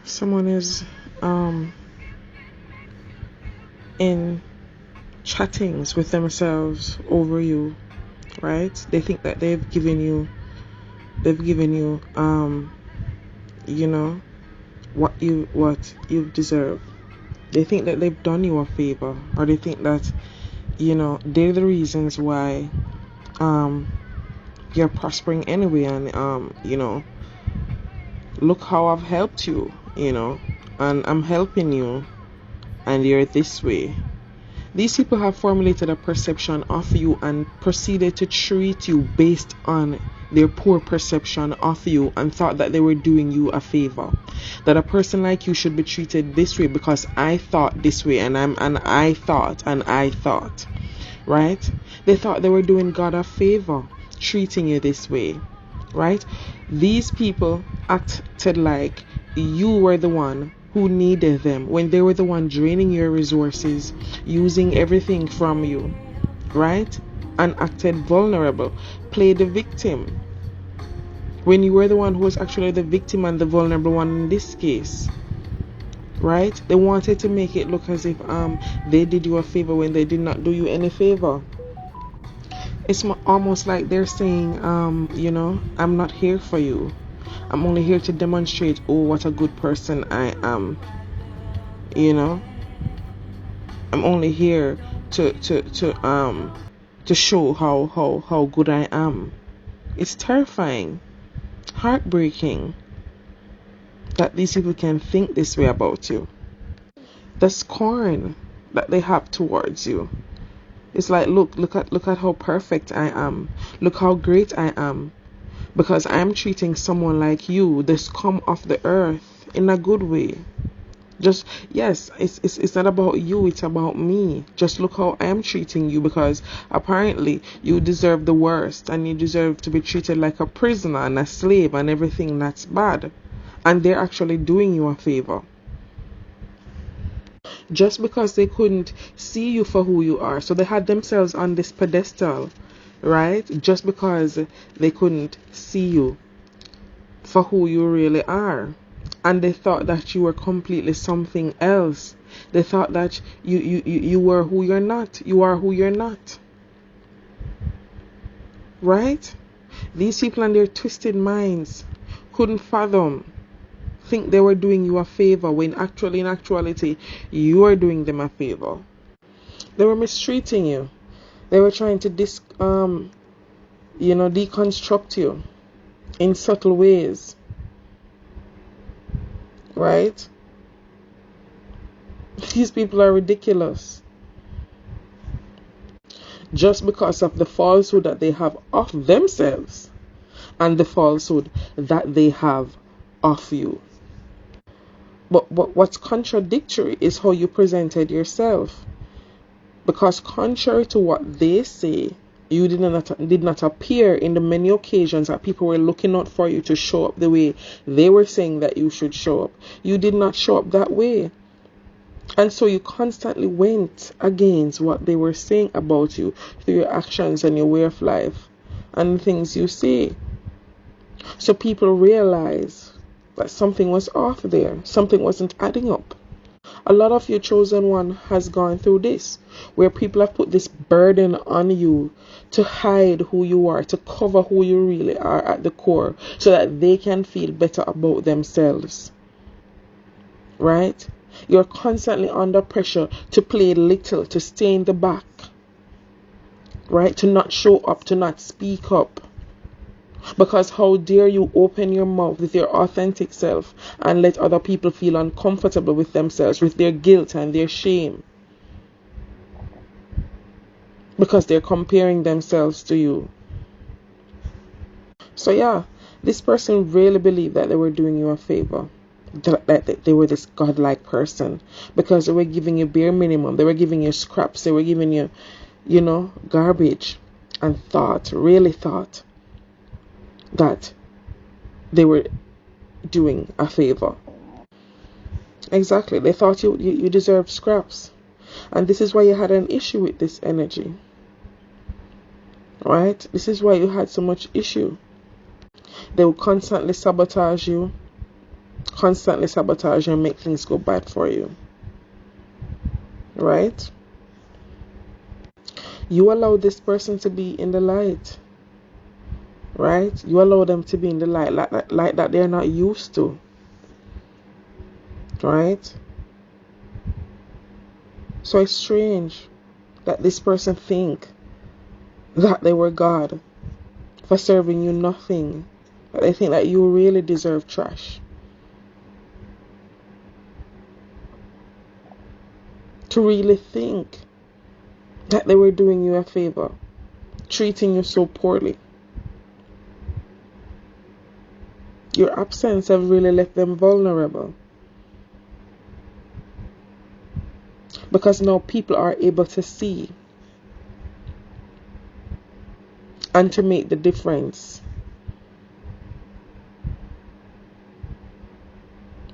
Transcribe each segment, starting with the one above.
someone is in chattings with themselves over you, right? They think that they've given you you know, what you deserve. They think that they've done you a favor, or they think that, you know, they're the reasons why you're prospering anyway, and you know, look how I've helped you, you know, and I'm helping you, and you're this way. These people have formulated a perception of you and proceeded to treat you based on their poor perception of you, and thought that they were doing you a favor. That a person like you should be treated this way because I thought this way, and I thought, right? They thought they were doing God a favor treating you this way, right? These people acted like you were the one who needed them when they were the one draining your resources, using everything from you, right? And acted vulnerable, played the victim when you were the one who was actually the victim and the vulnerable one in this case, right? They wanted to make it look as if they did you a favor when they did not do you any favor. It's almost like they're saying, you know, I'm not here for you. I'm only here to demonstrate, oh, what a good person I am. You know, I'm only here to show how good I am. It's terrifying, heartbreaking that these people can think this way about you. The scorn that they have towards you. It's like, look at how perfect I am. Look how great I am. Because I'm treating someone like you, the scum of the earth, in a good way. Just, yes, it's not about you, it's about me. Just look how I am treating you, because apparently you deserve the worst, and you deserve to be treated like a prisoner and a slave and everything that's bad. And they're actually doing you a favor. Just because they couldn't see you for who you are. So they had themselves on this pedestal, right? Just because they couldn't see you for who you really are. And they thought that you were completely something else. They thought that you were who you're not. You are who you're not. Right? These people and their twisted minds couldn't fathom, think they were doing you a favor when actually, in actuality, you are doing them a favor. They were mistreating you. They were trying to deconstruct you in subtle ways. Right? These people are ridiculous. Just because of the falsehood that they have of themselves and the falsehood that they have of you. But what's contradictory is how you presented yourself. Because contrary to what they say, you did not appear in the many occasions that people were looking out for you to show up the way they were saying that you should show up. You did not show up that way. And so you constantly went against what they were saying about you through your actions and your way of life and the things you say. So people realize that something was off there. Something wasn't adding up. A lot of your chosen one has gone through this, where people have put this burden on you to hide who you are, to cover who you really are at the core, so that they can feel better about themselves. Right? You're constantly under pressure to play little, to stay in the back. Right? To not show up, to not speak up. Because how dare you open your mouth with your authentic self and let other people feel uncomfortable with themselves, with their guilt and their shame. Because they're comparing themselves to you. So yeah, this person really believed that they were doing you a favor. That they were this godlike person. Because they were giving you bare minimum. They were giving you scraps. They were giving you, garbage. And really thought that they were doing a favor. Exactly. They thought you deserved scraps. And this is why you had an issue with this energy. Right? This is why you had so much issue. They would constantly sabotage you. constantly sabotage and make things go bad for you. Right? You allow this person to be in the light. Right? You allow them to be in the light like that they're not used to. Right? So it's strange that this person think that they were God for serving you nothing. That they think that you really deserve trash. To really think that they were doing you a favor, treating you so poorly. Your absence have really left them vulnerable. Because now people are able to see and to make the difference.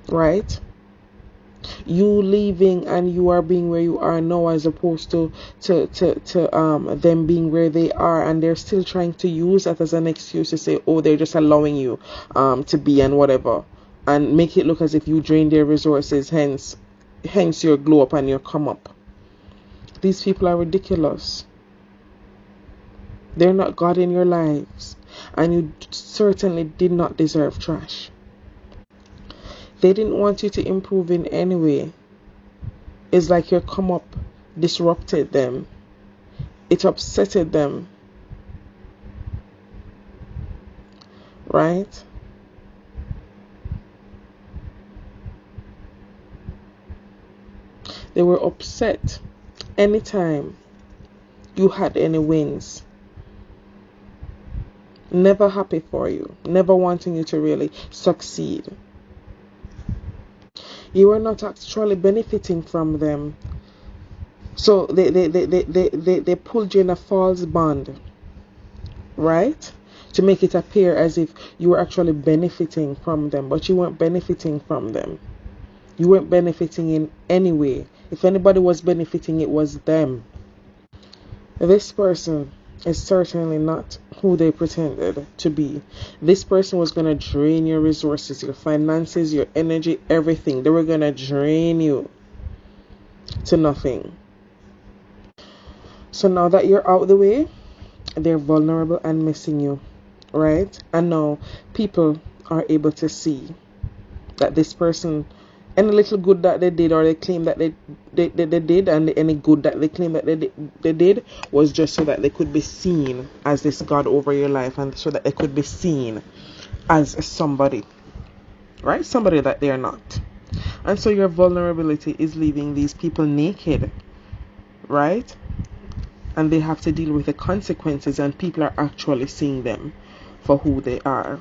Right? You leaving and you are being where you are now, as opposed to them being where they are, and they're still trying to use that as an excuse to say, oh, they're just allowing you to be and whatever, and make it look as if you drain their resources, hence your glow up and your come up. These people are ridiculous. They're not God in your lives, and you certainly did not deserve trash. They didn't want you to improve in any way. It's like your come up disrupted them. It upsetted them. Right? They were upset anytime you had any wins. Never happy for you. Never wanting you to really succeed. You are not actually benefiting from them. So they pulled you in a false bond, right? To make it appear as if you were actually benefiting from them, but you weren't benefiting from them. You weren't benefiting in any way. If anybody was benefiting, it was them. This person is certainly not who they pretended to be. This person was going to drain your resources, your finances, your energy, everything. They were going to drain you to nothing. So now that you're out the way, they're vulnerable and missing you, right? And now people are able to see that this person, any little good that they did, or they claim that they did, and any good that they claim that they did, was just so that they could be seen as this God over your life, and so that they could be seen as somebody, right? Somebody that they are not. And so your vulnerability is leaving these people naked, right? And they have to deal with the consequences, and people are actually seeing them for who they are.